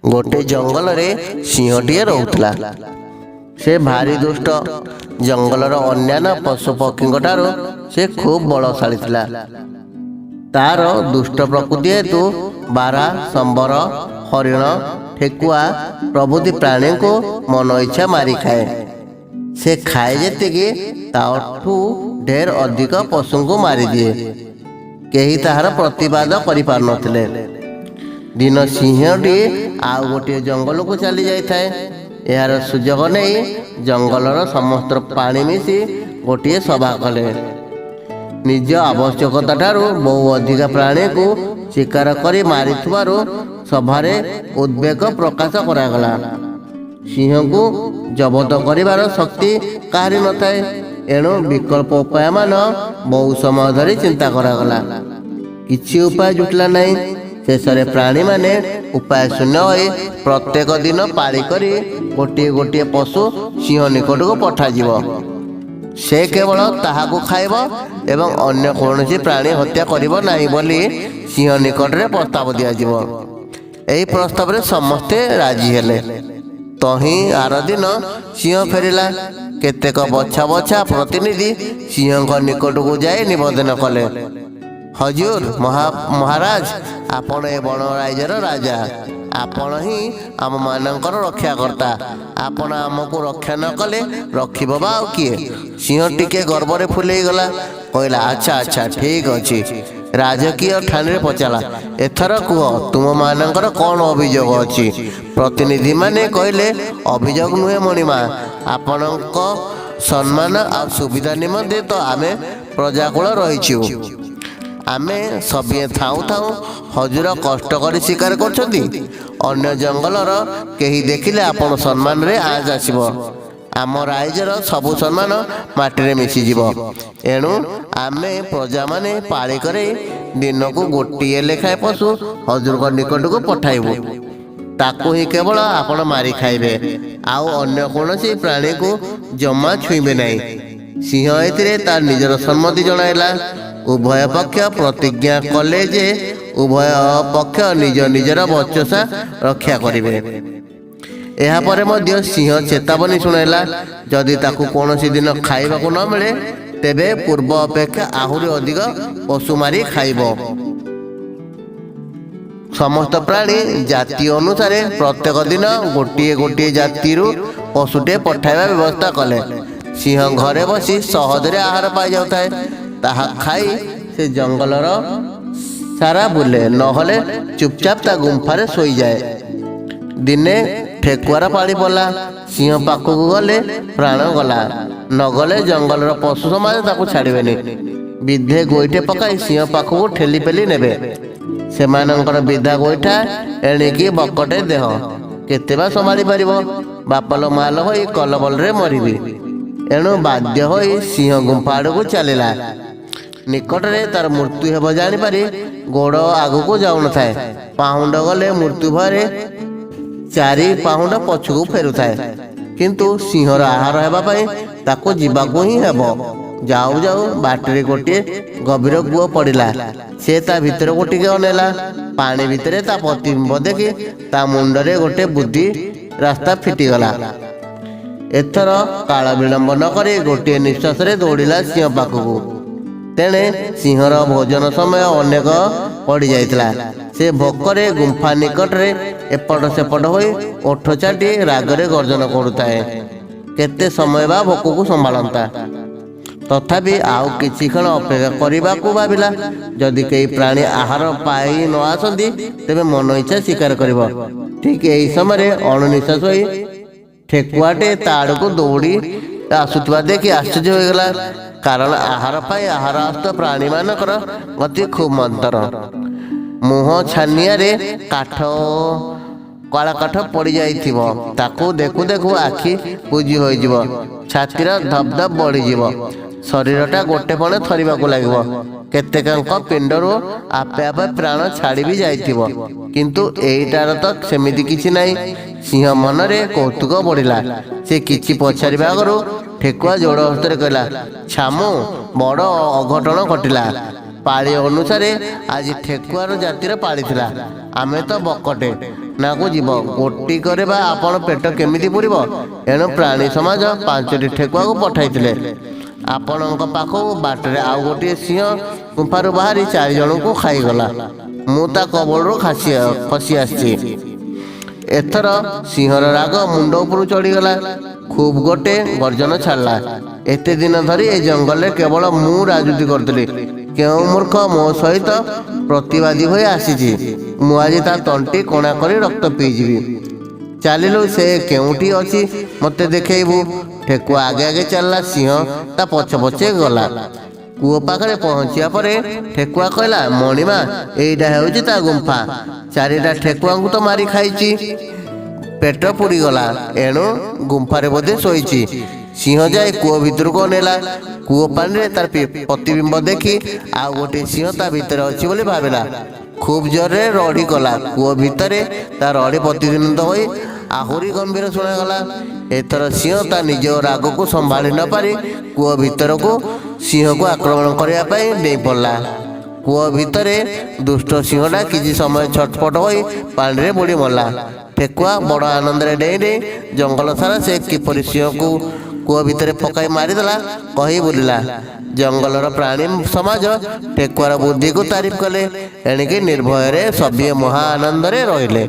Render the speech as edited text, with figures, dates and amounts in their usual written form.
गोटे जंगल रे सिंहटीए रोला। से भारी दुष्ट। जंगलर अन्यान्य पशु पक्षी ठारू से खूब बलशाली थिला। तार दुष्ट प्रकृति हेतु बारा, संबर, हरिण, ठेकुआ प्रभृति प्राणी को मन इच्छा मारी खाए। से खाए जेतिकी ताठू ढेर अधिक पशु को मारी दिए। केही ताहार प्रतिवाद करि पार नथिले। दिन सिंहटी आउ गोटे जंगल को चली जाए। यार सुजोग नहीं जंगलर समस्त पानी मिसी गोटे सभा कले। निज आवश्यकता ठारू बहु अधिक प्राणी को शिकार करी मारिथुवारू सभारे उद्वेग प्रकाश करागला। सिंह को जबत करिवार शक्ति काहारी नथाए। एणु विकल्प उपाय मान बहु समय धरी चिंता करागला। किछि उपाय जुटला नहीं। शेष प्राणी माने उपाय शून्य होई प्रत्येक दिन पारी करी गोटे गोटे पशु सिंह निकट को पठाଯିव। से केवल ताहाकू खाइब एवं अन्य कौनसी प्राणी हत्या करिब नाही बोली सिंह निकट रे प्रस्ताव दियाजिव। एही प्रस्ताव रे समस्ते राजी हेले। तही आर दिन सिंह फेरिला। केतेक बछा बछा प्रतिनिधि सिंह निकट को जाए निवेदन कले। हजूर महाराज, आपण ए बण राइजर राजा। आपण ही आम मानकर रक्षाकर्ता। आपण आमको रक्षा न कले रखिब बा किए। सिंह टिके गर्व फुले गला। कहला अच्छा अच्छा ठीक अच्छी। राजकीय ठाणी पचारा एथर कह तुम मानकर कौन अभियोग अच्छी। प्रतिनिधि माने कहले अभियोग नुहे मणिमा, आपण सम्मान आ सुविधा निमंते तो आमे प्रजाकूल रहीछु। आमे सबिए थाऊ थाऊ हजूर कष्ट कर शिकार करछंती। अन्य जंगलर केही देखिले आपण सम्मान रे आज आसीबो। आम राइजर सबु सम्मान माटी रे मिसी जीवो। एणु आमे प्रजा माने पाळी करे दिन को गोटिए लेखाए पशु हजूर को निकट को पठाइबो। ताकू ही केवल आपण मारी खाइबे। आउ अन्य कोनोसी प्राणी को जमा छुईबे नाही। सिंह एथिरे तार निजर सम्मति जणाइला। उभय पक्ष प्रतिज्ञा कले जे उभय पक्ष निज निजर वर्चसा रक्षा करिवे। एहा परे मध्य सिंह चेतावनी सुनाइला, जदि ताकू कोनोसी दिन खाइबाकू न मिले तेबे पूर्व अपेक्षा आहुरी अधिक पशु मारी खाइब। समस्त प्राणी जाति अनुसार प्रत्येक दिन गोटे गोटे जाति पशुटे पठाइबा व्यवस्था कले। सिंह घरे बसी सहजरे आहार पाई जाउଥାଏ। ताहा खाई से जंगलर सारा बुले, नहले चुपचाप ता गुंफारे सोई जाए। दिने ठेकुआर पाड़ी पड़ा। सिंह पाखक गले प्राण गला, न गले जंगलर पशु समाज ताकू छाड़िबेनी। विधे गोईठे पकाई सिंह पाखक ठेली पेली नेबे। सेमानंकर विधा गोईठा एणिकी बकटे देह केतेबा संभाली पारिबो। बापल माल होई कलबल रे मरिबी। एणु बाध्य होई सिंह गुंफा आड़कू चलिला। निकट रे तार मृत्यु हेब जानी पारी गोड़ आगु को जाउन थाए। पाहुंड गले मृत्यु भरे चारि पाहुंड पछकू फेरु थाए। किंतु सिंहर आहार हेबा पई ताको जिबाकू ही हेबो। जाऊ जाऊ बाटरे गोटे गभीर गुह पड़िला। से ता भितर को टिके अनेला। पानी भितरे ता प्रतिबिंब देखि ता मुंडरे गोटे बुद्धि रास्ता फिटी गला। एथर काल विलंब न करी गोटे निश्वास रे दौड़िला सिंह पाखकू। तेणे सिंहर भोजन समय अनेक पड़ जाइतला। से भोकरे गुंफा निकट रे एपट सेपट होई ओठ चाटी रागरे गर्जन करुताए। केते समय बा भोक को संभालंता। तथापि आउ किछि क्षण अपेक्षा करिबाकू भाबिला। जदि केही प्राणी आहार पाई न आसंती तेबे मन इच्छा शिकार करिबो। ठीक एही समय अणनिश्वास होई ठेकुआटे ताड़ को दौड़ी आसुवा देखि आश्चर्य हो गला। कारण आहार पाई आहार आस्त प्राणी मानकर गति खूब मंतर। मुह छानिया रे काठ काला काठ पड़ी जाइथिबो। ताकू देखु देखु आखि बुझी होई जिवो। छातीर धप धप बढ़ी जिवो। शरीरटा गोटे पणे थरिबाकू लागिबो। केतेकांक पिंडरू आपे आपे प्राण छाड़ी भी जाइथिबो। किंतु एइटार तो सेमिति किछि नाही। सिंह मनरे कौतुक बढ़िला। से किछि पछारिबा आगरु ठेकुआ जोड़ हस्ତରେ कहला, छामु बड़ अघटन घटिला। ପାଳି ଅନୁସାରେ ଆଜି ଠେକୁଆର ଜାତିର ପାଳି ଥିଲା। ଆମେ ତ ବକଟେ ନାକୁ ଯିବ ଗୋଟିକରେ ବା ଆପଣ ପେଟ କେମିତି ପୁରିବ? ଏଣୁ ପ୍ରାଣୀ ସମାଜ 5ଟି ଠେକୁଆକୁ ପଠାଇଥିଲେ। ଆପଣଙ୍କ ପାଖକୁ ବାଟରେ ଆଉ ଗୋଟିଏ ସିଂହ ଗୁମ୍ଫାରୁ ବାହାରି 4 ଜଣଙ୍କୁ ଖାଇଗଲା। ମୁଁ ତା କବଳରୁ ଖସି ଆସିଛି। ଏଥର ସିଂହର ରାଗ ମୁଣ୍ଡ ଉପରୁ ଚଢ଼ିଗଲା। ଖୁବ୍ ଗୋଟେ ଗର୍ଜନ ଛାଡ଼ିଲା। ଏତେ ଦିନ ଧରି ଏ ଜଙ୍ଗଲରେ କେବଳ ମୁଁ ରାଜୁତି କରୁଥିଲି। କେଉଁ ମୂର୍ଖ ମୋ ସହିତ ପ୍ରତିବାଦୀ ହୋଇ ଆସିଛି? ମୁଁ ଆଜି ତା ତଣ୍ଟି କଣା କରି ରକ୍ତ ପିଇଯିବି। ଚାଲିଲୁ, ସେ କେଉଁଠି ଅଛି ମୋତେ ଦେଖେଇବୁ। ଠେକୁଆ ଆଗେ ଆଗେ ଚାଲିଲା, ସିଂହ ତା ପଛେ ପଛେ ଗଲା। କୂଅ ପାଖରେ ପହଞ୍ଚିବା ପରେ ଠେକୁଆ କହିଲା, ମଣିମା, ଏଇଟା ହେଉଛି ତା ଗୁମ୍ଫା। 4ଟା ଠେକୁଆଙ୍କୁ ତ ମାରି ଖାଇଛି, ପେଟ ପୁରିଗଲା। ଏଣୁ ଗୁମ୍ଫାରେ ବୋଧେ ଶୋଇଛି। ସିଂହ ଯାଇ କୂଅ ଭିତରକୁ ଅନେଇଲା। କୂଅ ପାଣିରେ ତାର ପ୍ରତିବିମ୍ବ ଦେଖି ଆଉ ଗୋଟିଏ ସିଂହ ତା ଭିତରେ ଅଛି ବୋଲି ଭାବିଲା। ଖୁବ୍ ଜୋରରେ ରଡ଼ି କଲା। କୂଅ ଭିତରେ ତା ରଡ଼ି ପ୍ରତିଧ୍ୱନିତ ହୋଇ ଆହୁରି ଗମ୍ଭୀର ଶୁଣାଗଲା। ଏଥର ସିଂହ ତା ନିଜ ରାଗକୁ ସମ୍ଭାଳି ନ ପାରି କୂଅ ଭିତରକୁ ସିଂହକୁ ଆକ୍ରମଣ କରିବା ପାଇଁ ଡେଇଁ ପଡ଼ିଲା। କୂଅ ଭିତରେ ଦୁଷ୍ଟ ସିଂହଟା କିଛି ସମୟ ଛଟପଟ ହୋଇ ପାଣିରେ ବୁଡ଼ି ମଲା। ଠେକୁଆ ବଡ଼ ଆନନ୍ଦରେ ଡେଇଁ ଡେଇଁ ଜଙ୍ଗଲ ସାରା ସେ କିପରି ସିଂହକୁ କୂଅ ଭିତରେ ପକାଇ ମାରିଦେଲା କହି ବୁଲିଲା। ଜଙ୍ଗଲର ପ୍ରାଣୀ ସମାଜ ଠେକୁଆର ବୁଦ୍ଧିକୁ ତାରିଫ କଲେ। ଏଣିକି ନିର୍ଭୟରେ ସଭିଏ ମହା ଆନନ୍ଦରେ ରହିଲେ।